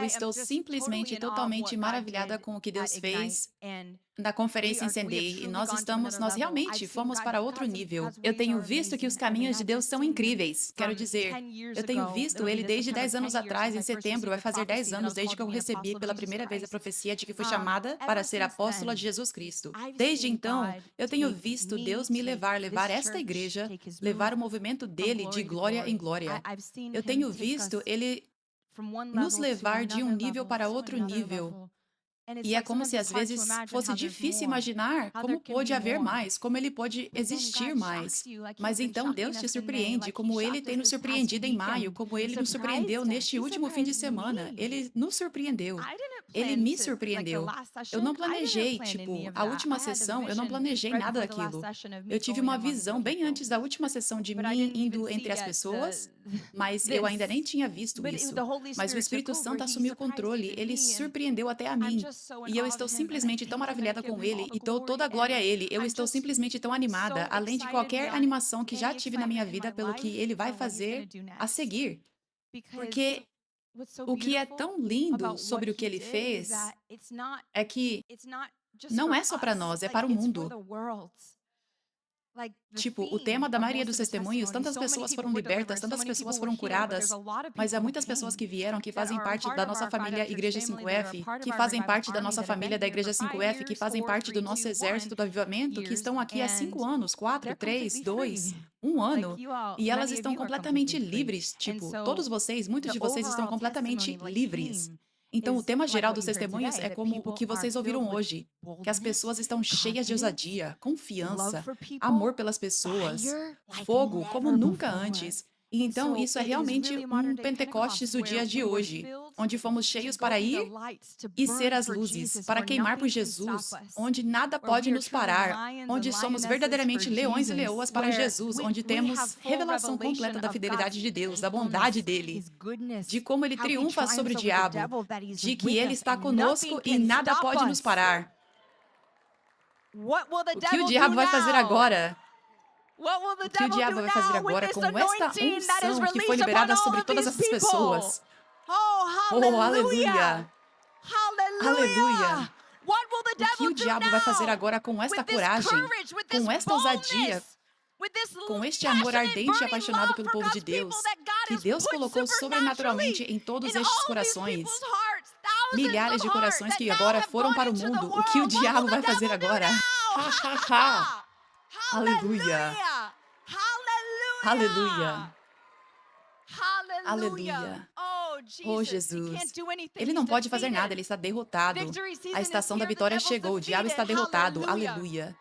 estou simplesmente totalmente maravilhada com o que Deus fez na conferência Incendei, e nós realmente fomos para outro nível. Eu tenho visto que os caminhos de Deus são incríveis. Quero dizer, eu tenho visto ele desde 10 anos atrás, em setembro, vai fazer 10 anos desde que eu recebi pela primeira vez a profecia de que fui chamada para ser apóstola de Jesus Cristo. Desde então, eu tenho visto Deus me levar esta igreja, levar o movimento dele de glória em glória. Eu tenho visto ele nos levar de um nível para outro nível. E é como se às vezes fosse difícil imaginar como pode haver mais, como ele pode existir mais. Mas então Deus te surpreende, como ele tem nos surpreendido em maio, como ele nos surpreendeu neste último fim de semana. Ele nos surpreendeu. Ele me surpreendeu. Eu não planejei, tipo, a última sessão, eu não planejei nada daquilo. Eu tive uma visão bem antes da última sessão de mim indo entre as pessoas, mas eu ainda nem tinha visto isso. Mas o Espírito Santo assumiu o controle, ele surpreendeu até a mim. E eu estou simplesmente tão maravilhada com ele e dou toda a glória a ele. Eu estou simplesmente tão animada, além de qualquer animação que já tive na minha vida pelo que ele vai fazer a seguir. Porque o que é tão lindo sobre o que ele fez é que não é só para nós, é para o mundo. Tipo, o tema da maioria dos testemunhos, tantas pessoas foram libertas, tantas pessoas foram curadas, mas há muitas pessoas que vieram, que fazem parte da nossa família Igreja 5F, que fazem parte da nossa família da Igreja 5F, que fazem parte do nosso exército do avivamento, que estão aqui há 5 anos, 4, 3, 2, 1 ano, e elas estão completamente livres. Tipo, todos vocês, muitos de vocês estão completamente livres. Então, o tema geral dos testemunhos é como o que vocês ouviram hoje, que as pessoas estão cheias de ousadia, confiança, amor pelas pessoas, fogo como nunca antes. E então, isso é realmente um Pentecostes do dia de hoje, onde fomos cheios para ir e ser as luzes, para queimar por Jesus, onde nada pode nos parar, onde somos verdadeiramente leões e leoas para Jesus, onde temos revelação completa da fidelidade de Deus, da bondade dele, de como ele triunfa sobre o diabo, de que ele está conosco e nada pode nos parar. O que o diabo vai fazer agora? O que o diabo vai fazer agora com esta unção que foi liberada sobre todas essas pessoas? Oh, aleluia! Aleluia! O que o diabo vai fazer agora com esta coragem, com esta ousadia, com este amor ardente e apaixonado pelo povo de Deus, que Deus colocou sobrenaturalmente em todos estes corações? Milhares de corações que agora foram para o mundo. O que o diabo vai fazer agora? Ha, ha, ha! Aleluia! Aleluia! Aleluia! Oh, Jesus! Ele não pode fazer nada, ele está derrotado. A estação da vitória chegou, o diabo está derrotado. Aleluia!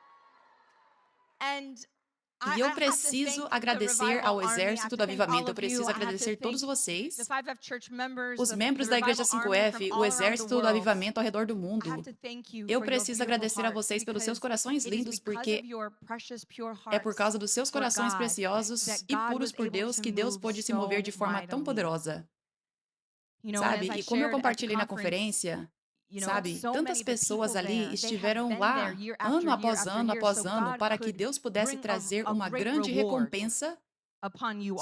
E eu preciso agradecer ao exército do avivamento, eu preciso agradecer todos vocês, os membros da Igreja 5F, o exército do avivamento ao redor do mundo. Eu preciso agradecer a vocês pelos seus corações lindos, porque é por causa dos seus corações preciosos e puros por Deus que Deus pôde se mover de forma tão poderosa. Sabe? E como eu compartilhei na conferência, sabe? Tantas pessoas ali estiveram lá, ano após ano, para que Deus pudesse trazer uma grande recompensa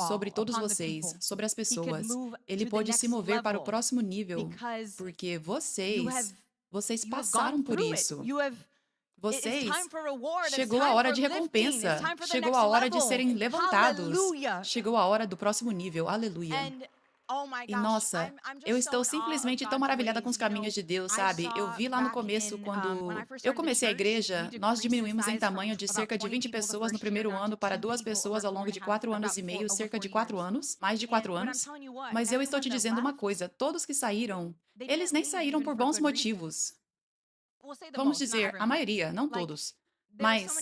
sobre todos vocês, sobre as pessoas. Ele pôde se mover para o próximo nível, porque vocês passaram por isso. Vocês, chegou a hora de recompensa, chegou a hora de serem levantados, chegou a hora do próximo nível, aleluia. E nossa, eu estou simplesmente tão maravilhada com os caminhos de Deus, sabe? Eu vi lá no começo, quando eu comecei a igreja, nós diminuímos em tamanho de cerca de 20 pessoas no primeiro ano para 2 pessoas ao longo de 4 anos e meio, cerca de 4 anos, mais de 4 anos. Mas eu estou te dizendo uma coisa, todos que saíram, eles nem saíram por bons motivos. Vamos dizer, a maioria, não todos. Mas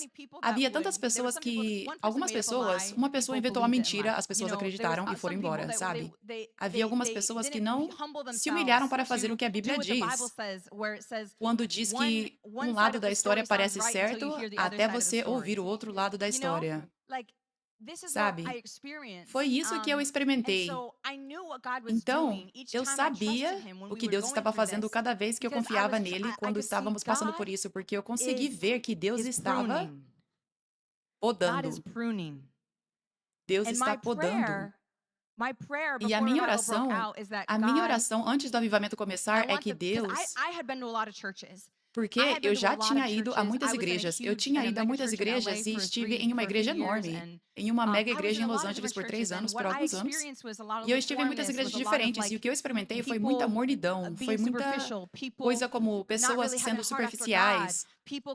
havia tantas pessoas que, algumas pessoas, uma pessoa inventou uma mentira, as pessoas acreditaram e foram embora, sabe? Havia algumas pessoas que não se humilharam para fazer o que a Bíblia diz. Quando diz que um lado da história parece certo, até você ouvir o outro lado da história. Sabe? Foi isso que eu experimentei. Então, eu sabia o que Deus estava fazendo cada vez que eu confiava nele quando estávamos passando por isso, porque eu consegui ver que Deus estava podando. Deus está podando. E a minha oração antes do avivamento começar é que Deus, porque eu já tinha ido a muitas igrejas. Eu tinha ido a muitas igrejas e estive em uma igreja enorme, em uma mega igreja em Los Angeles por 3 anos, por alguns anos. E eu estive em muitas igrejas diferentes, e o que eu experimentei foi muita mornidão, foi muita coisa como pessoas sendo superficiais,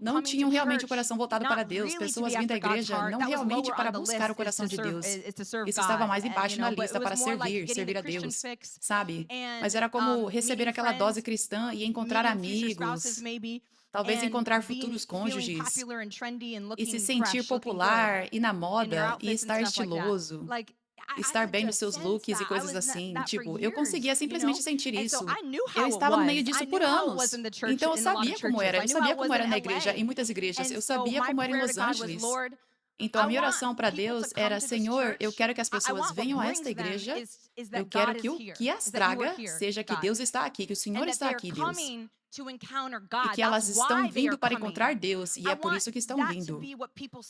não tinham realmente o coração voltado para Deus, pessoas vindo à igreja não realmente para buscar o coração de Deus. Isso estava mais embaixo na lista para servir a Deus, sabe? Mas era como receber aquela dose cristã e encontrar amigos, talvez encontrar futuros cônjuges, e se sentir popular e na moda e estar estiloso, estar bem nos seus looks e coisas assim. Tipo, eu conseguia simplesmente sentir isso. Eu estava no meio disso por anos. Então eu sabia como era. Eu sabia como era na igreja, em muitas igrejas. Eu sabia como era em Los Angeles. Então a minha oração para Deus era: Senhor, eu quero que as pessoas venham a esta igreja. Eu quero que o que as traga seja que Deus está aqui, que o Senhor está aqui, Deus. E que elas estão vindo para encontrar Deus, e é por isso que estão vindo.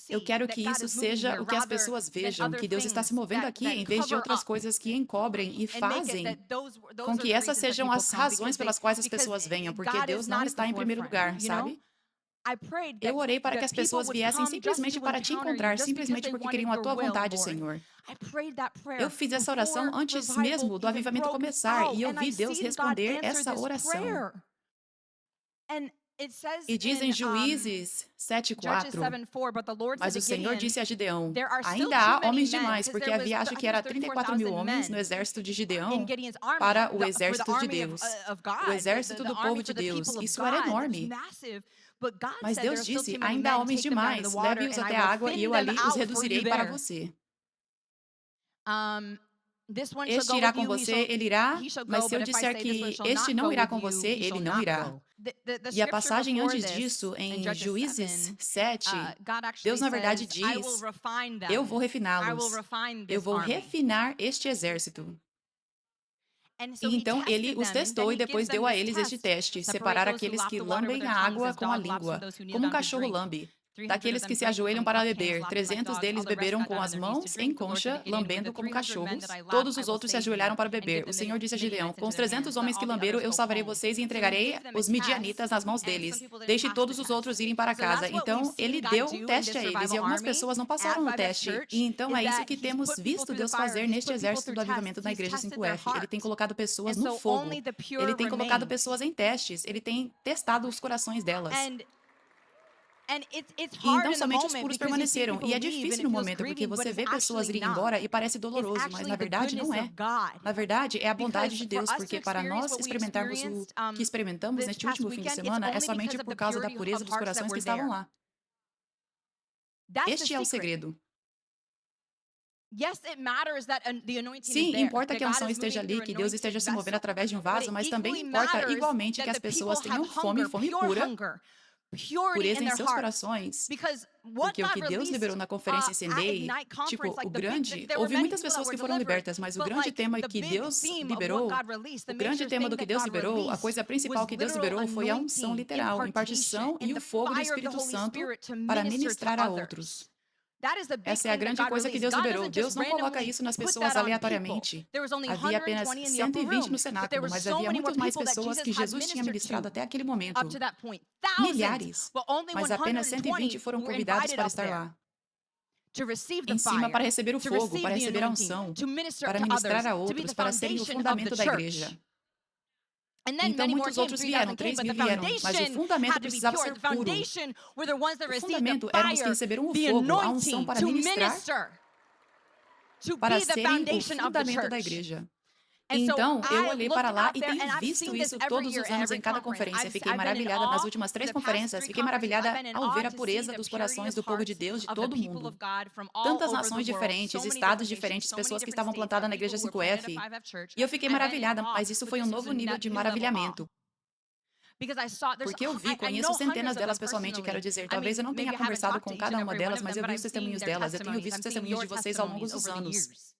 Eu quero que isso seja o que as pessoas vejam, que Deus está se movendo aqui, em vez de outras coisas que encobrem e fazem com que essas sejam as razões pelas quais as pessoas venham, porque Deus não está em primeiro lugar, sabe? Eu orei para que as pessoas viessem simplesmente para te encontrar, simplesmente porque queriam a tua vontade, Senhor. Eu fiz essa oração antes mesmo do avivamento começar, e eu vi Deus responder essa oração. E diz em Juízes 7:4, mas o Senhor disse a Gideão: ainda há homens demais, porque havia, acho que era 34.000 homens no exército de Gideão para o exército de Deus, o exército do povo de Deus. Isso era enorme. Mas Deus disse: ainda há homens demais, leve-os até a água e eu ali os reduzirei para você. Este irá com você, ele irá, mas se eu disser que este não irá com você, ele não irá. E a passagem antes disso, em Juízes 7, Deus na verdade diz: eu vou refiná-los, eu vou refinar este exército. E então ele os testou e depois deu a eles este teste: separar aqueles que lambem a água com a língua, como um cachorro lambe. Daqueles que se ajoelham para beber, 300 deles beberam com as mãos em concha, lambendo como cachorros. Todos os outros se ajoelharam para beber. O Senhor disse a Gideão: com os 300 homens que lamberam, eu salvarei vocês e entregarei os midianitas nas mãos deles. Deixe todos os outros irem para casa. Então, ele deu um teste a eles, e algumas pessoas não passaram no teste. E então é isso que temos visto Deus fazer neste exército do avivamento na Igreja 5F. Ele tem colocado pessoas no fogo. Ele tem colocado pessoas em testes. Ele tem testado os corações delas. E então somente os puros permaneceram. E é difícil no momento, porque você vê pessoas irem embora e parece doloroso, mas na verdade não é. Na verdade, é a bondade de Deus, porque para nós experimentarmos o que experimentamos neste último fim de semana, é somente por causa da pureza dos corações que estavam lá. Este é o segredo. Sim, importa que a unção esteja ali, que Deus esteja se movendo através de um vaso, mas também importa igualmente que as pessoas tenham fome pura, pureza em seus corações, porque o que Deus liberou na conferência Incendiei, tipo, houve muitas pessoas que foram libertas, mas o grande tema que Deus liberou, o grande tema do que Deus liberou, a coisa principal que Deus liberou foi a unção literal, impartição e o fogo do Espírito Santo para ministrar a outros. Essa é a grande coisa que Deus liberou. Deus não coloca isso nas pessoas aleatoriamente. Havia apenas 120 no cenáculo, mas havia muito mais pessoas que Jesus tinha ministrado até aquele momento. Milhares. Mas apenas 120 foram convidados para estar lá. Em cima para receber o fogo, para receber a unção, para ministrar a outros, para serem o fundamento da igreja. Então muitos outros vieram, 3.000 vieram, mas o fundamento precisava ser puro. O fundamento eram os que receberam o fogo, a unção para ministrar, para serem o fundamento da igreja. Então, eu olhei para lá e tenho visto isso todos os anos em cada conferência. Fiquei maravilhada nas últimas 3 conferências. Fiquei maravilhada ao ver a pureza dos corações do povo de Deus de todo o mundo. Tantas nações diferentes, estados diferentes, pessoas que estavam plantadas na Igreja 5F. E eu fiquei maravilhada, mas isso foi um novo nível de maravilhamento. Porque eu vi, conheço centenas delas pessoalmente, quero dizer, talvez eu não tenha conversado com cada uma delas, mas eu vi os testemunhos delas, eu tenho visto os testemunhos de vocês ao longo dos anos.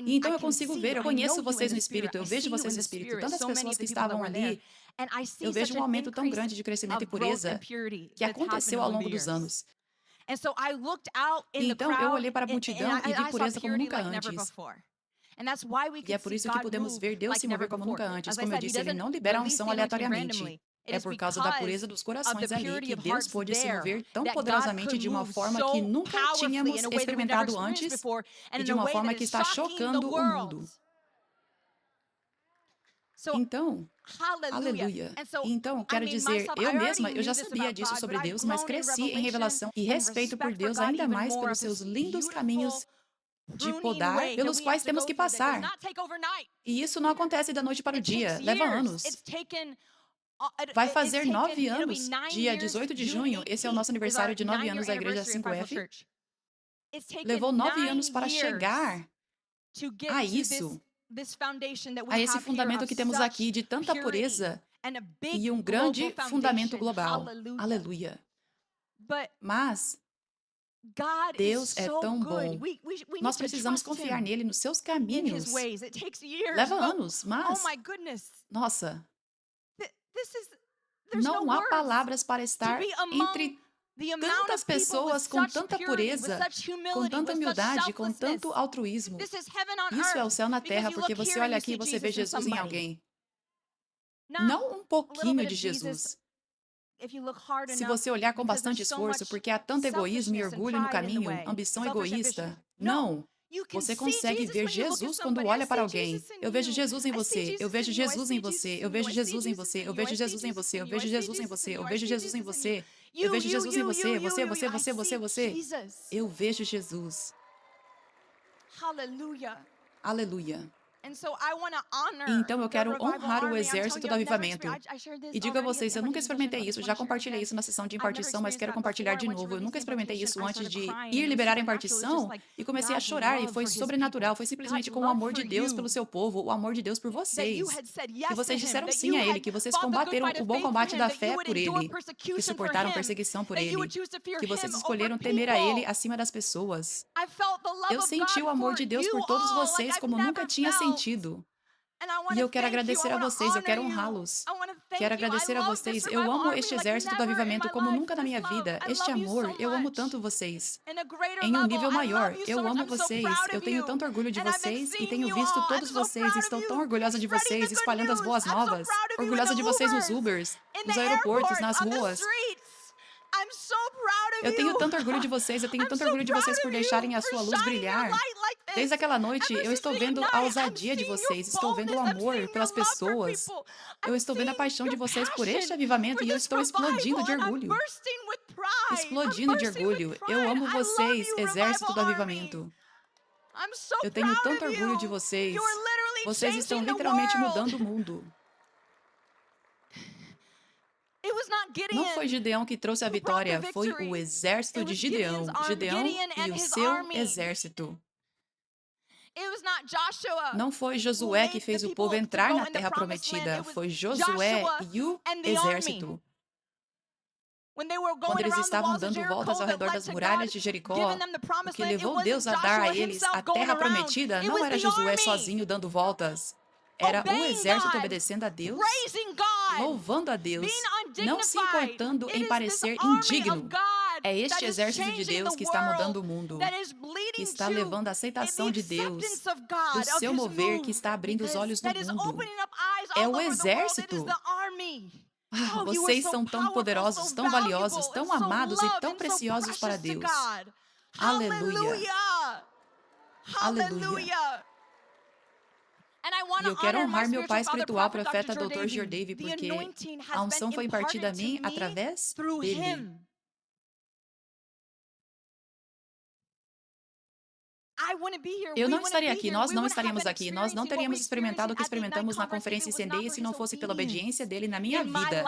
E então eu consigo ver, eu conheço vocês no Espírito, eu vejo vocês no Espírito. Tantas pessoas que estavam ali, eu vejo um aumento tão grande de crescimento e pureza que aconteceu ao longo dos anos. Então eu olhei para a multidão e vi pureza como nunca antes. E é por isso que podemos ver Deus se mover como nunca antes. Como eu disse, Ele não libera a unção aleatoriamente. É por causa da pureza dos corações ali que Deus pôde se mover tão poderosamente de uma forma que nunca tínhamos experimentado antes e de uma forma que está chocando o mundo. Então, aleluia. Então, quero dizer, eu mesma, eu já sabia disso sobre Deus, mas cresci em revelação e respeito por Deus ainda mais pelos seus lindos caminhos de podar pelos quais temos que passar. E isso não acontece da noite para o dia, leva anos. Vai fazer 9 anos, dia 18 de junho, esse é o nosso aniversário de 9 anos da Igreja 5F. Levou 9 anos para chegar a isso, a esse fundamento que temos aqui de tanta pureza e um grande fundamento global. Aleluia. Mas Deus é tão bom. Nós precisamos confiar nele, nos seus caminhos. Leva anos, mas, nossa, não há palavras para estar entre tantas pessoas com tanta pureza, com tanta humildade, com tanto altruísmo. Isso é o céu na terra, porque você olha aqui e você vê Jesus em alguém. Não um pouquinho de Jesus. Se você olhar com bastante esforço, porque há tanto egoísmo e orgulho no caminho, ambição egoísta. Não. Você consegue ver Jesus quando olha para alguém. Eu vejo Jesus em você, eu vejo Jesus em você, eu vejo Jesus em você, eu vejo Jesus em você, eu vejo Jesus em você, eu vejo Jesus em você, eu vejo Jesus em você, você. Eu vejo Jesus. Aleluia. Então eu quero honrar o exército do avivamento. E digo a vocês, eu nunca experimentei isso, já compartilhei isso na sessão de impartição, mas quero compartilhar de novo. Eu nunca experimentei isso antes de ir liberar a impartição e comecei a chorar e foi sobrenatural, foi simplesmente com o amor de Deus pelo seu povo, o amor de Deus por vocês. E vocês disseram sim a Ele, que vocês combateram o bom combate da fé por Ele, que suportaram perseguição por Ele, que vocês escolheram temer a Ele acima das pessoas. Eu senti o amor de Deus por todos vocês como nunca tinha sentido. E eu quero agradecer a vocês, eu quero honrá-los. Quero agradecer a vocês. Eu amo este exército do avivamento como nunca na minha vida. Este amor, eu amo tanto vocês. Em um nível maior, eu amo vocês. Eu tenho tanto orgulho de vocês e tenho visto todos vocês. Estou tão orgulhosa de vocês, espalhando as boas novas. Orgulhosa de vocês nos Ubers, nos aeroportos, nas ruas. Eu tenho tanto orgulho de vocês, eu tenho tanto orgulho de vocês por deixarem a sua luz brilhar. Desde aquela noite, eu estou vendo a ousadia de vocês, estou vendo o amor pelas pessoas. Eu estou vendo a paixão de vocês por este avivamento e eu estou explodindo de orgulho. Explodindo de orgulho. Eu amo vocês, exército do avivamento. Eu tenho tanto orgulho de vocês. Vocês estão literalmente mudando o mundo. Não foi Gideão que trouxe a vitória, foi o exército de Gideão. Gideão e o seu exército. Não foi Josué que fez o povo entrar na terra prometida, foi Josué e o exército. Quando eles estavam dando voltas ao redor das muralhas de Jericó, o que levou Deus a dar a eles a terra prometida não era Josué sozinho dando voltas. Era o exército obedecendo a Deus, louvando a Deus, não se importando em parecer indigno. É este exército de Deus que está mudando o mundo, que está levando a aceitação de Deus, do seu mover, que está abrindo os olhos do mundo. É o exército. Ah, vocês são tão poderosos, tão valiosos, tão amados e tão preciosos para Deus. Aleluia. Aleluia. E eu quero honrar meu pai espiritual, profeta Dr. George Davey, porque a unção foi impartida a mim através dele. Eu não estaria aqui, nós não estaríamos aqui, nós não teríamos experimentado o que experimentamos na conferência Incendeia se não fosse pela obediência dele na minha vida.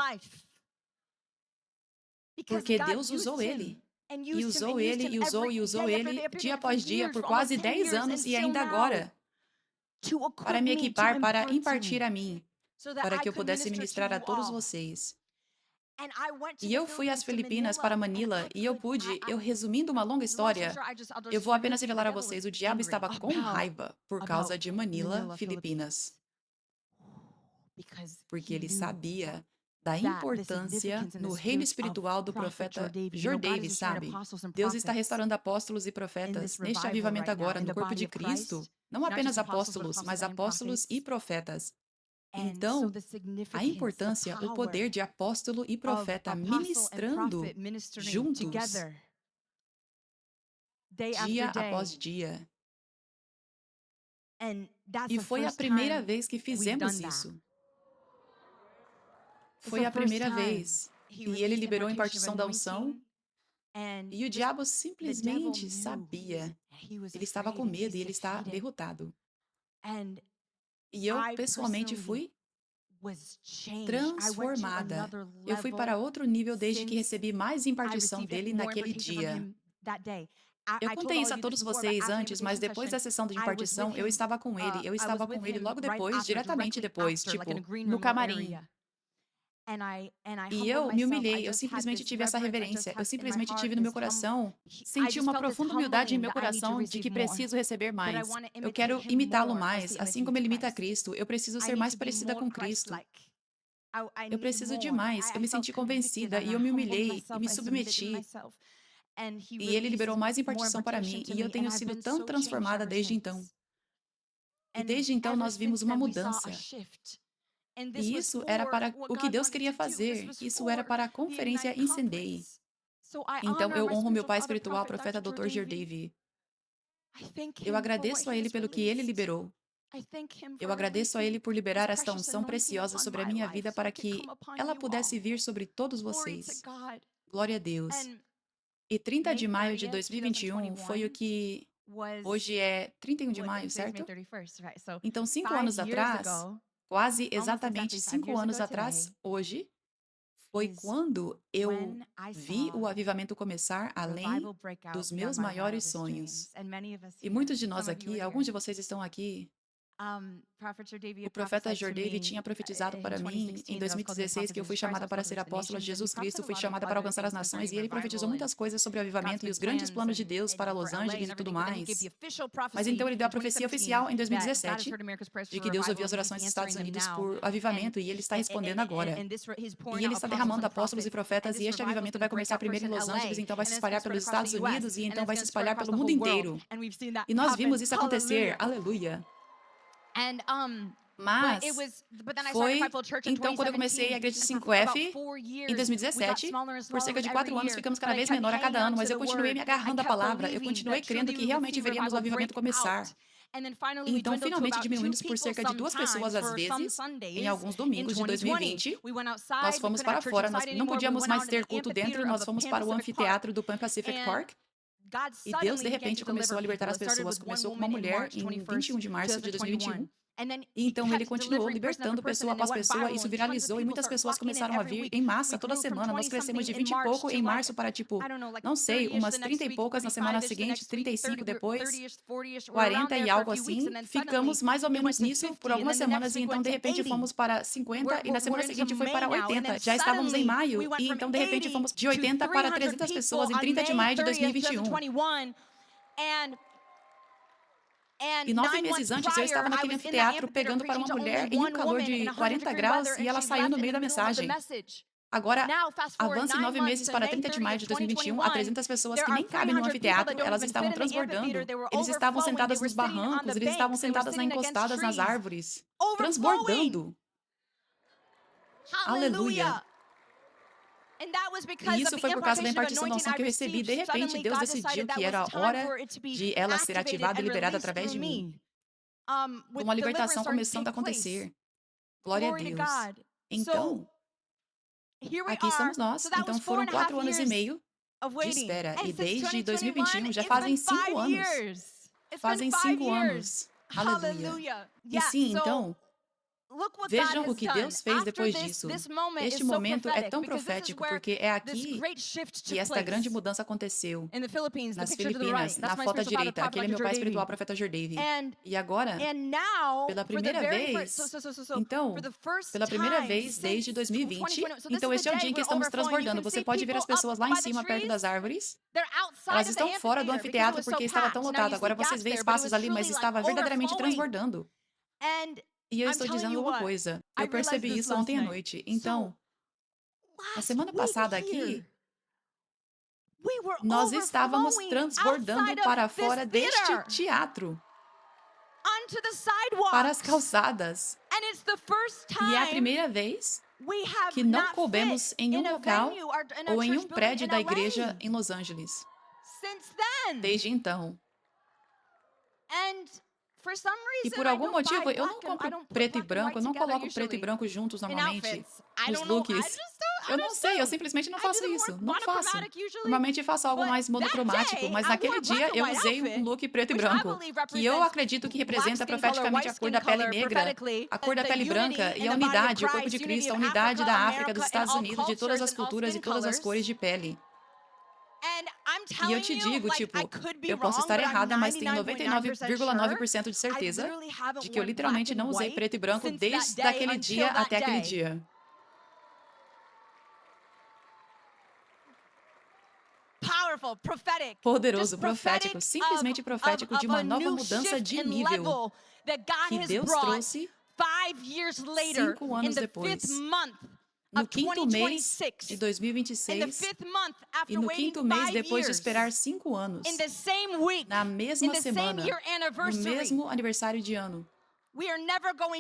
Porque Deus usou ele. E usou ele, e usou, e usou ele, dia após dia, por quase 10 anos e ainda agora, para me equipar, para impartir a mim, para que eu pudesse ministrar a todos vocês. E eu fui às Filipinas, para Manila, e resumindo uma longa história, eu vou apenas revelar a vocês, o diabo estava com raiva por causa de Manila, Filipinas. Porque ele sabia da importância no reino espiritual do profeta Jordavi, sabe? Deus está restaurando apóstolos e profetas neste avivamento agora, no corpo de Cristo. Não apenas apóstolos, mas apóstolos e profetas. Então, a importância, o poder de apóstolo e profeta ministrando juntos, dia após dia. E foi a primeira vez que fizemos isso. Foi a primeira vez. E ele liberou a impartição da unção. E o diabo simplesmente sabia. Ele estava com medo e ele está derrotado. E eu, pessoalmente, fui transformada. Eu fui para outro nível desde que recebi mais impartição dele naquele dia. Eu contei isso a todos vocês antes, mas depois da sessão de impartição, eu estava com ele. Eu estava com ele logo depois, diretamente depois, tipo, no camarim. E eu me humilhei, eu simplesmente tive essa reverência, eu simplesmente tive no meu coração, senti uma profunda humildade em meu coração de que preciso receber mais. Eu quero imitá-lo mais, assim como ele imita a Cristo. Eu preciso ser mais parecida com Cristo. Eu preciso de mais. Eu me senti convencida e eu me humilhei e me submeti. E ele liberou mais impartição para mim e eu tenho sido tão transformada desde então. E desde então nós vimos uma mudança. E isso era para o que Deus queria fazer. Isso era para a conferência Incendeie. Então, eu honro meu pai espiritual, profeta Dr. Jordavi. Eu agradeço a ele pelo que ele liberou. Eu agradeço a ele por liberar esta unção preciosa sobre a minha vida para que ela pudesse vir sobre todos vocês. Glória a Deus. E 30 de maio de 2021 foi o que... Hoje é 31 de maio, certo? Então, 5 anos atrás... Quase exatamente 5 anos atrás, hoje, foi quando eu vi o avivamento começar além dos meus maiores sonhos. E muitos de nós aqui, alguns de vocês estão aqui, o profeta Jordavi tinha profetizado para mim em 2016 que eu fui chamada para ser apóstola de Jesus Cristo, fui chamada para alcançar as nações, e ele profetizou muitas coisas sobre o avivamento e os grandes planos de Deus para Los Angeles e tudo mais. Mas então ele deu a profecia oficial em 2017 de que Deus ouviu as orações dos Estados Unidos por avivamento e ele está respondendo agora. E ele está derramando apóstolos e profetas e este avivamento vai começar primeiro em Los Angeles, então vai se espalhar pelos Estados Unidos e então vai se espalhar pelo mundo inteiro. E nós vimos isso acontecer. Aleluia. Mas foi, então, quando eu comecei a Igreja 5F, em 2017, por cerca de 4 anos, ficamos cada vez menor a cada ano, mas eu continuei me agarrando à palavra, eu continuei crendo que realmente veríamos o avivamento começar. Então, finalmente diminuímos por cerca de 2 pessoas às vezes, em alguns domingos de 2020, nós fomos para fora, nós não podíamos mais ter culto dentro, nós fomos para o anfiteatro do Pan Pacific Park, e Deus, de repente, começou a libertar as pessoas. Começou com uma mulher em 21 de março de 2021. E então ele continuou libertando pessoa após pessoa, isso viralizou e muitas pessoas começaram a vir em massa toda semana. Nós crescemos de 20 e pouco em março para, tipo, não sei, umas 30 e poucas na semana seguinte, 35 depois, 40 e algo assim. Ficamos mais ou menos nisso por algumas semanas e então, de repente, fomos para 50 e na semana seguinte foi para 80. Já estávamos em maio e então, de repente, fomos de 80 para 300 pessoas em 30 de maio de 2021. E 9 meses antes, eu estava naquele anfiteatro pegando para uma mulher em um calor de 40 graus e ela saiu no meio da mensagem. Agora, avance 9 meses para 30 de maio de 2021, há 300 pessoas que nem cabem no anfiteatro, elas estavam transbordando. Eles estavam sentadas nos barrancos, eles estavam sentadas encostadas nas árvores, transbordando. Aleluia! E isso foi por causa da impartição da unção que eu recebi. De repente, Deus decidiu que era a hora de ela ser ativada e liberada através de mim. Uma libertação começando a acontecer. Glória a Deus. Então, aqui estamos nós. Então, foram 4 anos e meio de espera. E desde 2021, já fazem 5 anos. Fazem 5 anos. Aleluia. E sim, então... Vejam o que Deus fez depois disso. Este momento é tão profético porque é aqui que esta grande mudança aconteceu. Nas Filipinas, na foto à direita. Aquele é meu pai espiritual, profeta Jordavi. E agora, pela primeira vez, então, pela primeira vez desde 2020, então este é o dia em que estamos transbordando. Você pode ver as pessoas lá em cima, perto das árvores. Elas estão fora do anfiteatro porque estava tão lotado. Agora vocês veem espaços ali, mas estava verdadeiramente transbordando. E eu estou dizendo uma coisa, eu percebi isso ontem à noite. Então, Na semana passada aqui, nós estávamos transbordando para fora deste teatro, para as calçadas. E é a primeira vez que não coubemos em um local ou em um prédio da igreja em Los Angeles. Desde então. E por algum motivo, eu não compro preto e branco, eu não coloco preto e branco juntos normalmente nos looks. Eu não sei, eu simplesmente não faço isso. Não faço. Normalmente faço algo mais monocromático, mas naquele dia eu usei um look preto e branco, que eu acredito que representa profeticamente a cor da pele negra, a cor da pele branca e a unidade, o corpo de Cristo, a unidade da África, dos Estados Unidos, de todas as culturas e todas as cores de pele. E eu te digo, tipo, eu posso estar errada, mas tenho 99,9% de certeza de que eu literalmente não usei preto e branco desde aquele dia até aquele dia. Poderoso, profético, simplesmente profético de uma nova mudança de nível que Deus trouxe 5 anos depois. No quinto mês de 2026, e no quinto mês depois de esperar 5 anos, na mesma semana, no mesmo aniversário de ano,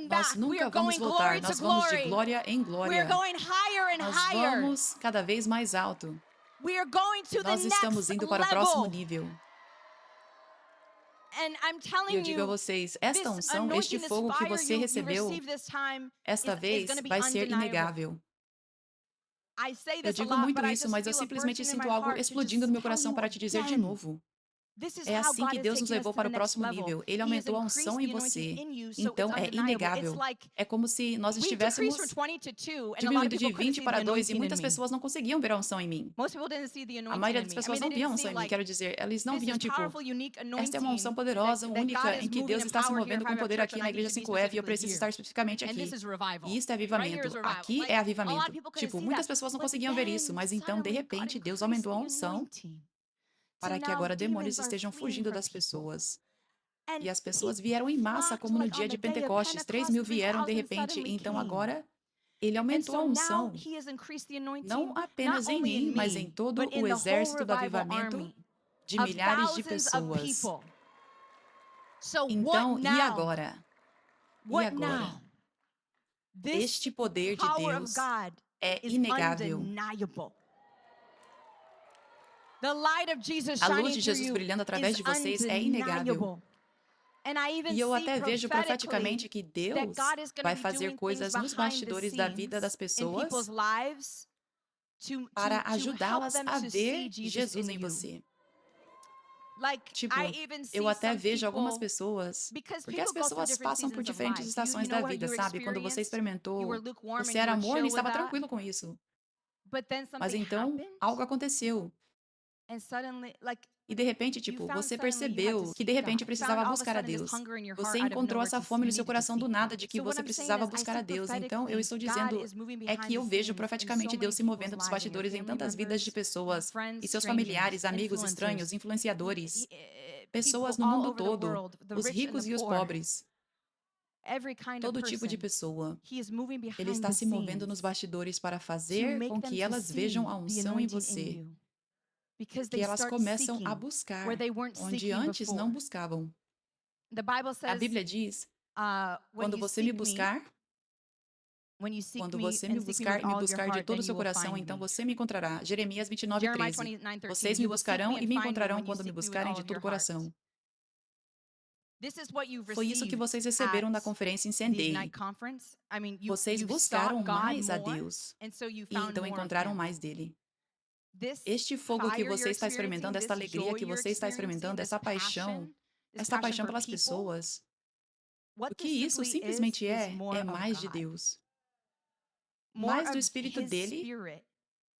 nós nunca vamos voltar, nós vamos de glória em glória. Nós vamos cada vez mais alto. Nós estamos indo para o próximo nível. E eu digo a vocês, esta unção, este fogo que você recebeu, esta vez vai ser inegável. Eu digo muito isso, mas eu simplesmente sinto algo explodindo no meu coração para te dizer de novo. É assim que Deus nos levou para o próximo nível. Ele aumentou a unção em você. Então, é inegável. É como se nós estivéssemos diminuindo de 20 para 2 e muitas pessoas não conseguiam ver a unção em mim. A maioria das pessoas não viam a unção em mim. Quero dizer, elas não viam, tipo, esta é uma unção poderosa, única, em que Deus está se movendo com poder aqui na Igreja 5F e eu preciso estar especificamente aqui. E isto é avivamento. Aqui é avivamento. Tipo, muitas pessoas não conseguiam ver isso, mas então, de repente, Deus aumentou a unção para que agora demônios estejam fugindo das pessoas. E as pessoas vieram em massa, como no dia de Pentecostes. 3.000 vieram de repente. Então agora, Ele aumentou a unção, não apenas em mim, mas em todo o exército do avivamento de milhares de pessoas. Então, e agora? E agora? Este poder de Deus é inegável. A luz de Jesus brilhando através de vocês é inegável. E eu até vejo profeticamente que Deus vai fazer coisas nos bastidores da vida das pessoas para ajudá-las a ver Jesus em você. Tipo, eu até vejo algumas pessoas, porque as pessoas passam por diferentes estações da vida, sabe? Quando você experimentou, você era morno e estava tranquilo com isso. Mas então, algo aconteceu. E de repente, tipo, você percebeu que de repente precisava buscar a Deus. Você encontrou essa fome no seu coração do nada de que você precisava buscar a Deus. Então, eu estou dizendo é que eu vejo profeticamente Deus se movendo dos bastidores em tantas vidas de pessoas e seus familiares, amigos, estranhos, influenciadores, pessoas no mundo todo, os ricos e os pobres. Todo tipo de pessoa. Ele está se movendo nos bastidores para fazer com que elas vejam a unção em você. Que elas começam a buscar onde antes não buscavam. A Bíblia diz, quando você me buscar e me buscar de todo o seu coração, então você me encontrará. Jeremias 29:13. Vocês me buscarão e me encontrarão quando me buscarem de todo o coração. Foi isso que vocês receberam na conferência em Sendai. Vocês buscaram mais a Deus e então encontraram mais dele. Este fogo que você está experimentando, esta alegria que você está experimentando, esta paixão pelas pessoas, o que isso simplesmente é mais de Deus. Mais do Espírito dele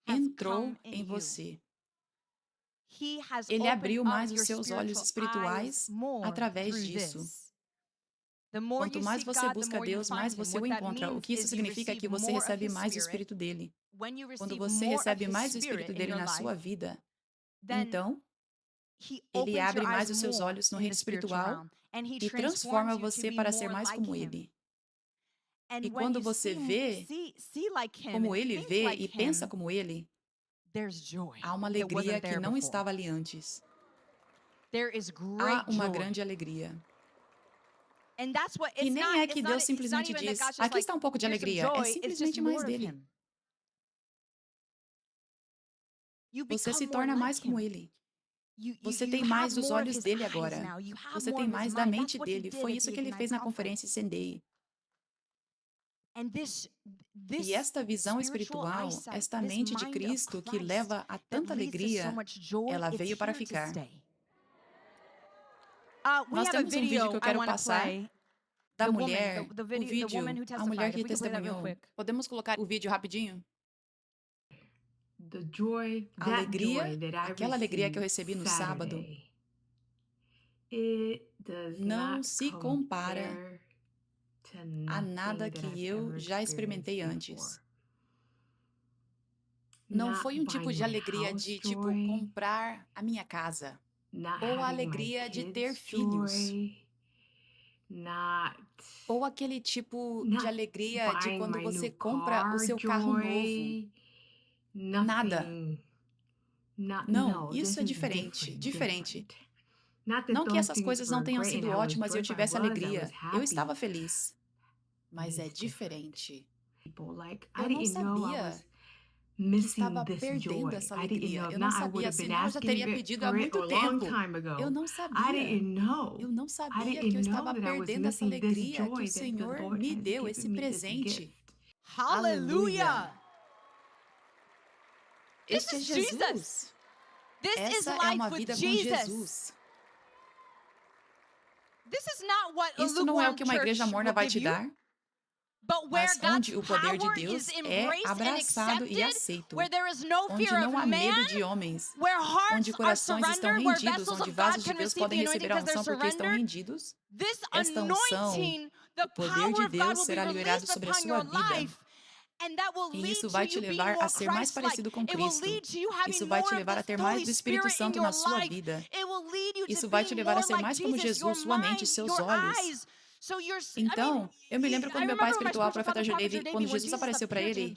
entrou em você. Ele abriu mais os seus olhos espirituais através disso. Quanto mais você busca Deus, mais você o encontra. O que isso significa é que você recebe mais do Espírito dele. Quando você recebe mais do Espírito dele na sua vida, então, ele abre mais os seus olhos no reino espiritual e transforma você para ser mais como ele. E quando você vê como ele vê e pensa como ele, há uma alegria que não estava ali antes. Há uma grande alegria. E nem é que Deus simplesmente diz, aqui está um pouco de alegria, é simplesmente mais dele. Você se torna mais como ele. Você tem mais dos olhos dele agora. Você tem mais da mente dele. Foi isso que ele fez na conferência Sendai. E esta visão espiritual, esta mente de Cristo que leva a tanta alegria, ela veio para ficar. Nós temos um vídeo que eu quero passar da mulher, o vídeo, a mulher que testemunhou. Podemos colocar o vídeo rapidinho? A alegria, aquela alegria que eu recebi no sábado, não se compara a nada que eu já experimentei antes. Não foi um tipo de alegria de, comprar a minha casa, ou a alegria de ter filhos, ou aquele tipo de alegria de quando você compra o seu carro novo. Nada. Não, isso é diferente, diferente. Não que essas coisas não tenham sido ótimas e eu tivesse alegria. Eu estava feliz. Mas é diferente. Eu não sabia que estava perdendo essa alegria. Eu não sabia, senão eu já teria pedido há muito tempo. Eu não sabia. Eu não sabia que eu estava perdendo essa alegria que o Senhor me deu, esse presente. Aleluia! Este é Jesus. Essa é uma vida com Jesus. Isso não é o que uma igreja morna vai te dar, mas onde o poder de Deus é abraçado e aceito, onde não há medo de homens, onde corações estão rendidos, onde vasos de Deus podem receber a unção porque estão rendidos, esta unção, o poder de Deus será liberado sobre a sua vida. E isso vai te levar a ser mais parecido com Cristo. Isso vai te levar a ter mais do Espírito Santo na sua vida. Isso vai te levar a ser mais como Jesus, sua mente, seus olhos. Então, eu me lembro quando meu pai espiritual, o profeta David, quando Jesus apareceu para ele,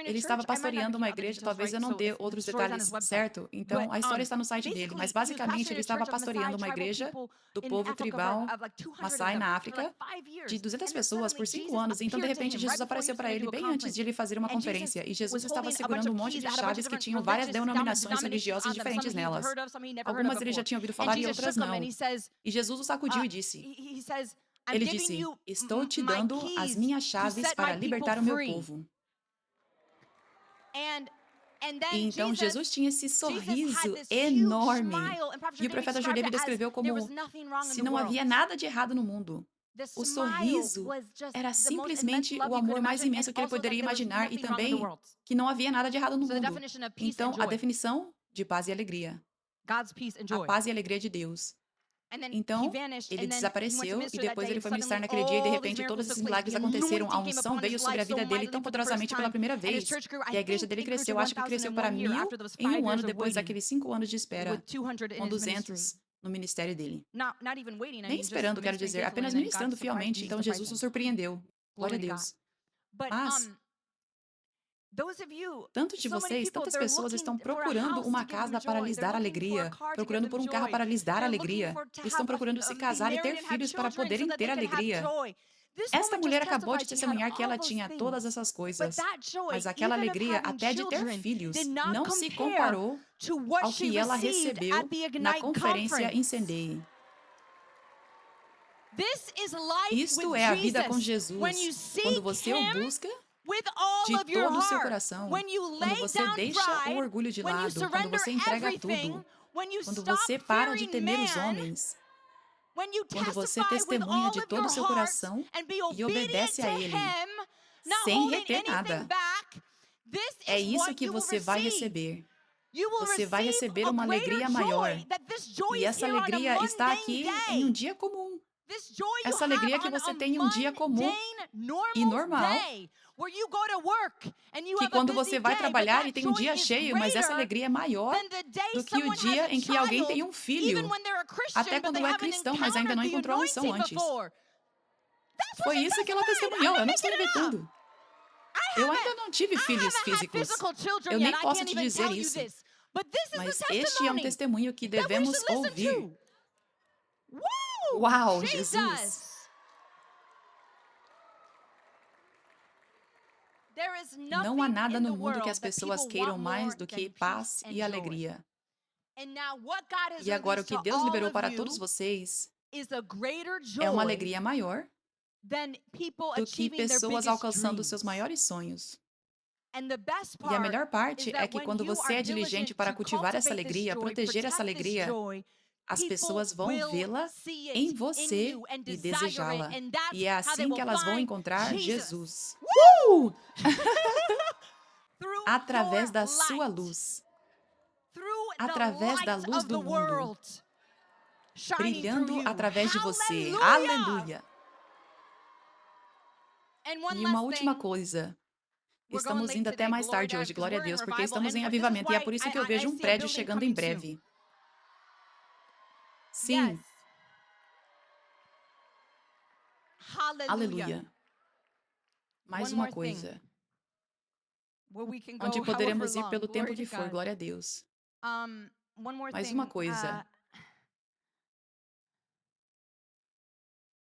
ele estava pastoreando uma igreja, talvez eu não dê outros detalhes, certo? Então, a história está no site dele, mas basicamente ele estava pastoreando uma igreja do povo tribal Maasai na África, de 200 pessoas por 5 anos. Então, de repente, Jesus apareceu para ele bem antes de ele fazer uma conferência. E Jesus estava segurando um monte de chaves que tinham várias denominações religiosas diferentes nelas. Algumas ele já tinha ouvido falar e outras não. E Jesus o sacudiu e disse, ele disse, estou te dando as minhas chaves para libertar o meu povo. E então Jesus tinha esse sorriso enorme. E o profeta David descreveu como se não havia nada de errado no mundo. O sorriso era simplesmente o amor mais imenso que ele poderia imaginar e também que não havia nada de errado no mundo. Então, a definição de paz e alegria. A paz e a alegria de Deus. Então, ele desapareceu e depois ele foi ministrar naquele dia e de repente todos esses milagres aconteceram. A unção veio sobre a vida dele tão poderosamente pela primeira vez. E a igreja dele cresceu, acho que cresceu para 1000 em um ano depois daqueles 5 anos de espera, com 200 no ministério dele. Nem esperando, quero dizer, apenas ministrando fielmente. Então, Jesus o surpreendeu. Glória a Deus. Mas tantos de vocês, tantas pessoas estão procurando uma casa para lhes dar alegria, procurando por um carro para lhes dar alegria, estão procurando se casar e ter filhos para poderem ter alegria. Esta mulher acabou de testemunhar que ela tinha todas essas coisas, mas aquela alegria, até de ter filhos, não se comparou ao que ela recebeu na conferência em Sendai. Isto é a vida com Jesus. Quando você o busca de todo o seu coração, quando você deixa o orgulho de lado, quando você entrega tudo, quando você para de temer os homens, quando você testemunha de todo o seu coração e obedece a Ele, sem reter nada, é isso que você vai receber. Você vai receber uma alegria maior. E essa alegria está aqui em um dia comum. Essa alegria que você tem em um dia comum e normal. Que quando você vai trabalhar e tem um dia cheio, mas essa alegria é maior do que o dia em que alguém tem um filho, até quando é cristão, mas ainda não encontrou a unção antes. Foi isso que ela testemunhou, eu não estou inventando. Eu ainda não tive filhos físicos. Eu nem posso te dizer isso. Mas este é um testemunho que devemos ouvir. Uau, Jesus! Não há nada no mundo que as pessoas queiram mais do que paz e alegria. E agora o que Deus liberou para todos vocês é uma alegria maior do que pessoas alcançando seus maiores sonhos. E a melhor parte é que quando você é diligente para cultivar essa alegria, proteger essa alegria, as pessoas vão vê-la em você e desejá-la. E é assim que elas vão encontrar Jesus. Através da sua luz. Através da luz do mundo. Brilhando através de você. Aleluia! E uma última coisa. Estamos indo até mais tarde hoje, glória a Deus, porque estamos em avivamento. E é por isso que eu vejo um prédio chegando em breve. Sim. Aleluia. Mais uma coisa. Onde poderemos ir pelo tempo que for, glória a Deus. Mais uma coisa.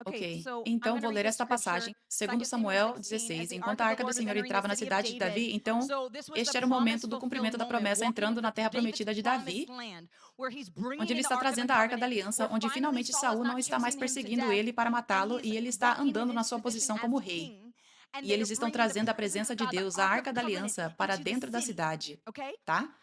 Ok, então vou ler esta passagem, segundo Samuel 16. Enquanto a arca do Senhor entrava na cidade de Davi, então este era o momento do cumprimento da promessa entrando na terra prometida de Davi, onde ele está trazendo a arca da aliança, onde finalmente Saul não está mais perseguindo ele para matá-lo e ele está andando na sua posição como rei. E eles estão trazendo a presença de Deus, a arca da aliança, para dentro da cidade, tá?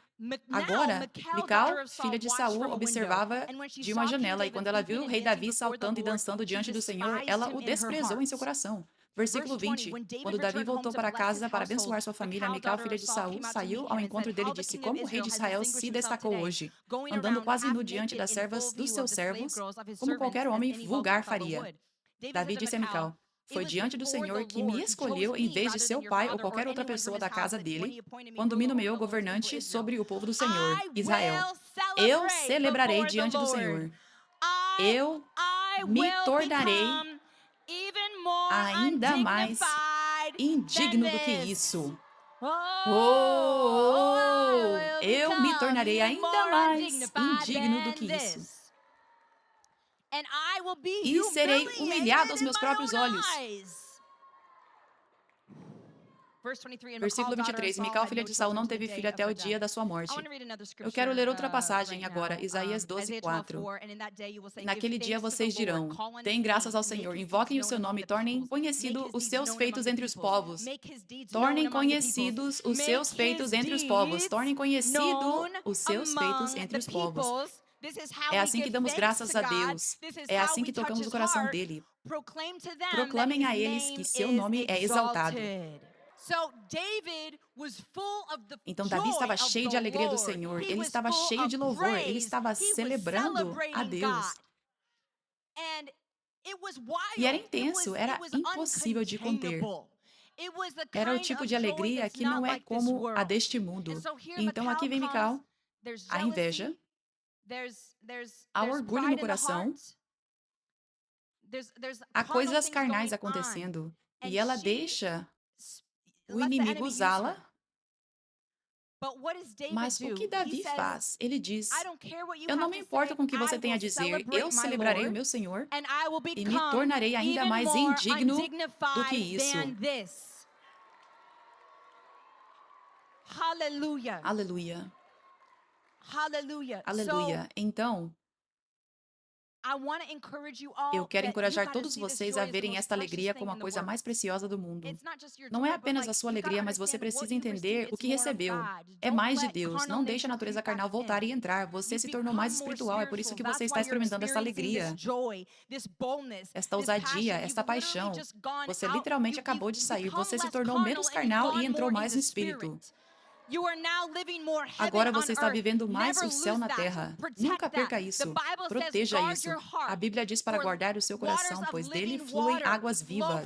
Agora, Mical, filha de Saul, observava de uma janela, e quando ela viu o rei Davi saltando e dançando diante do Senhor, ela o desprezou em seu coração. Versículo 20. Quando Davi voltou para casa para abençoar sua família, Mical, filha de Saul, saiu ao encontro dele e disse: "Como o rei de Israel se destacou hoje, andando quase nu diante das servas dos seus servos, como qualquer homem vulgar faria." Davi disse a Mical: "Foi diante do Senhor que me escolheu em vez de seu pai ou qualquer outra pessoa da casa dele, quando me nomeou governante sobre o povo do Senhor, Israel. Eu celebrarei diante do Senhor. Eu me tornarei ainda mais indigno do que isso." Oh, eu me tornarei ainda mais indigno do que isso. E serei humilhado aos meus próprios olhos. Versículo 23. Mical, filha de Saul, não teve filho até o dia da sua morte. Eu quero ler outra passagem agora, Isaías 12:4. Naquele dia vocês dirão: "Deem graças ao Senhor, invoquem o seu nome e tornem conhecidos os seus feitos entre os povos." Tornem conhecidos os seus feitos entre os povos. Tornem conhecidos os seus feitos entre os povos. É assim que damos graças a Deus. É assim que tocamos o coração dele. Proclamem a eles que seu nome é exaltado. Então Davi estava cheio de alegria do Senhor. Ele estava cheio de louvor. Ele estava celebrando a Deus. E era intenso, era impossível de conter. Era o tipo de alegria que não é como a deste mundo. Então aqui vem Mical, a inveja, há orgulho no coração, há coisas carnais acontecendo, e ela deixa o inimigo usá-la. Mas o que Davi faz? Ele diz: "Eu não me importo com o que você tem a dizer, eu celebrarei o meu Senhor e me tornarei ainda mais indigno do que isso." Aleluia. Aleluia. Aleluia. Então, eu quero encorajar todos vocês a verem esta alegria como a coisa mais preciosa do mundo. Não é apenas a sua alegria, mas você precisa entender o que recebeu. É mais de Deus. Não deixe a natureza carnal voltar e entrar. Você se tornou mais espiritual. É por isso que você está experimentando esta alegria, esta ousadia, esta paixão. Você literalmente acabou de sair. Você se tornou menos carnal e entrou mais no espírito. Agora você está vivendo mais o céu na terra. Nunca perca isso. Proteja isso. A Bíblia diz para guardar o seu coração, pois dele fluem águas vivas.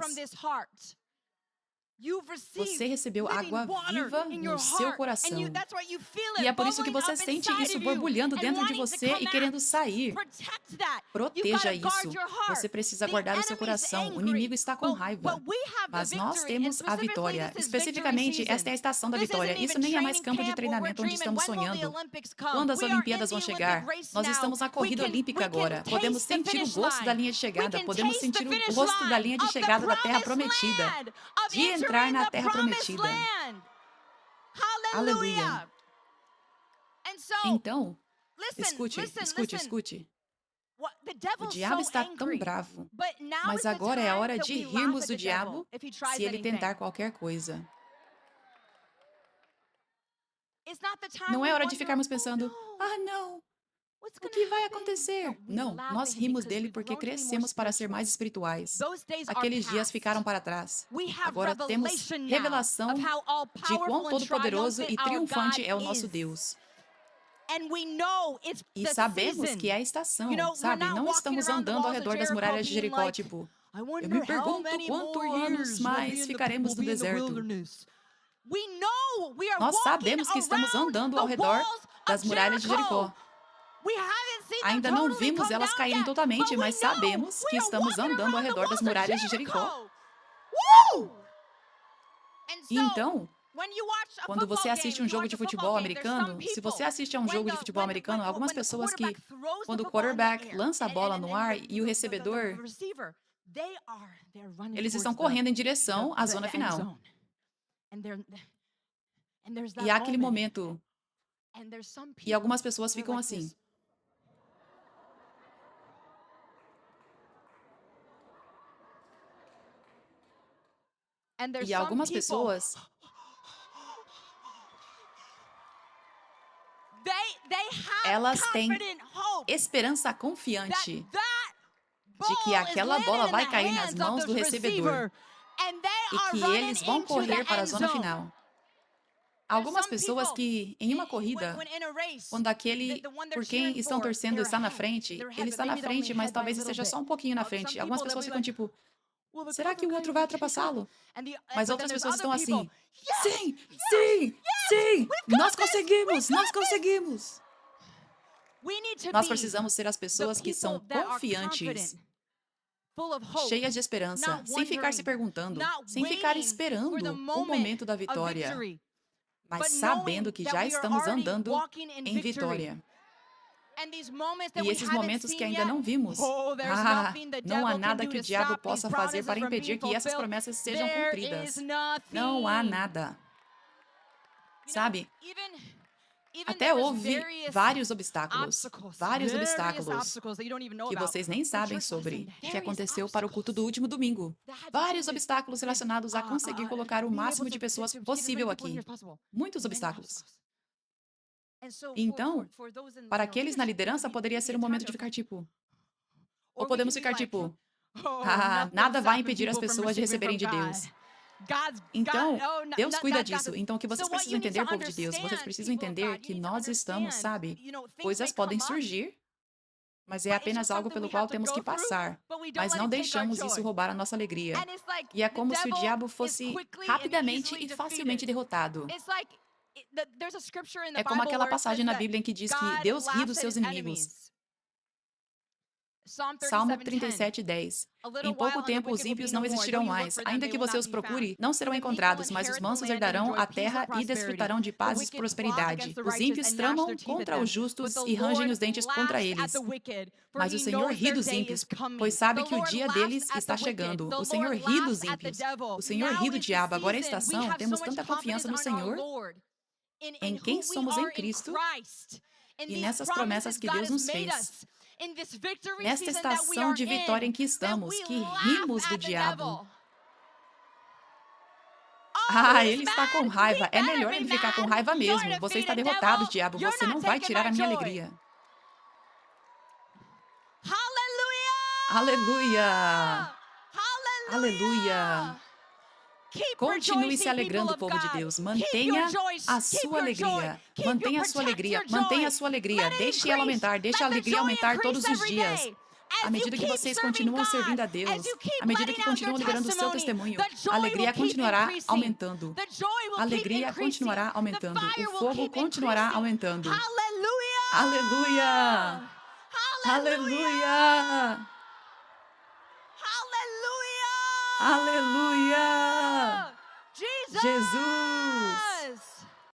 Você recebeu água viva no seu coração. E é por isso que você sente isso borbulhando dentro de você e querendo sair. Proteja isso. Você precisa guardar o seu coração. O inimigo está com raiva. Mas nós temos a vitória. Especificamente, esta é a estação da vitória. Isso nem é mais campo de treinamento onde estamos sonhando. Quando as Olimpíadas vão chegar, nós estamos na corrida olímpica agora. Podemos sentir o gosto da linha de chegada. Podemos sentir o gosto da linha de chegada da terra prometida. De entrar na terra prometida. Aleluia. Então, escute. O diabo está tão bravo, mas agora é a hora de rirmos do diabo se ele tentar qualquer coisa. Não é hora de ficarmos pensando, não, o que vai acontecer? Não, nós rimos dele porque crescemos para ser mais espirituais. Aqueles dias ficaram para trás. Agora temos revelação de quão todo-poderoso e triunfante é o nosso Deus. E sabemos que é a estação, sabe? Não estamos andando ao redor das muralhas de Jericó, tipo, eu me pergunto quantos anos mais ficaremos no deserto. Nós sabemos que estamos andando ao redor das muralhas de Jericó. Ainda não vimos elas caírem totalmente, mas sabemos que estamos andando ao redor das muralhas de Jericó. Então, quando você assiste um jogo de futebol americano, se você assiste a um jogo de futebol americano, algumas pessoas que, quando o quarterback lança a bola no ar e o recebedor, eles estão correndo em direção à zona final. E há aquele momento, e algumas pessoas ficam assim. E algumas pessoas elas têm esperança confiante de que aquela bola vai cair nas mãos do recebedor e que eles vão correr para a zona final. Algumas pessoas que, em uma corrida, quando aquele por quem estão torcendo está na frente, ele está na frente, mas talvez esteja só um pouquinho na frente. Algumas pessoas ficam tipo, será que o outro vai ultrapassá-lo? Mas outras pessoas estão assim, sim, nós conseguimos. Nós precisamos ser as pessoas que são confiantes, cheias de esperança, sem ficar se perguntando, sem ficar esperando o momento da vitória, mas sabendo que já estamos andando em vitória. E esses momentos que ainda não vimos, não há nada que o diabo possa fazer para impedir que essas promessas sejam cumpridas. Não há nada. Sabe? Até houve vários obstáculos que vocês nem sabem sobre, que aconteceu para o culto do último domingo. Vários obstáculos relacionados a conseguir colocar o máximo de pessoas possível aqui. Muitos obstáculos. Então, para aqueles na liderança, poderia ser um momento de ficar tipo... Ou podemos ficar tipo... nada vai impedir as pessoas de receberem de Deus. Então, Deus cuida disso. Então, o que vocês precisam entender, povo de Deus, vocês precisam entender que nós estamos, sabe? Coisas podem surgir, mas é apenas algo pelo qual temos que passar. Mas não deixamos isso roubar a nossa alegria. E é como se o diabo fosse rapidamente e facilmente derrotado. É como aquela passagem na Bíblia em que diz que Deus ri dos seus inimigos. Salmo 37:10. Em pouco tempo os ímpios não existirão mais. Ainda que você os procure, não serão encontrados, mas os mansos herdarão a terra e desfrutarão de paz e prosperidade. Os ímpios tramam contra os justos e rangem os dentes contra eles. Mas o Senhor ri dos ímpios, pois sabe que o dia deles está chegando. O Senhor ri dos ímpios. O Senhor ri do diabo. Agora é a estação, temos tanta confiança no Senhor, em quem somos em Cristo e nessas promessas que Deus nos fez. Nesta estação de vitória em que estamos, que rimos do diabo. Ele está com raiva. É melhor ele ficar com raiva mesmo. Você está derrotado, diabo. Você não vai tirar a minha alegria. Aleluia! Aleluia! Continue se alegrando, povo de Deus. Mantenha a sua alegria. Mantenha a sua alegria. Mantenha a sua alegria. Deixe ela aumentar. Deixe a alegria aumentar todos os dias. À medida que vocês continuam servindo a Deus, à medida que continuam liberando o seu testemunho, a alegria continuará aumentando. A alegria continuará aumentando. O fogo continuará aumentando. Aleluia! Aleluia! Aleluia! Jesus!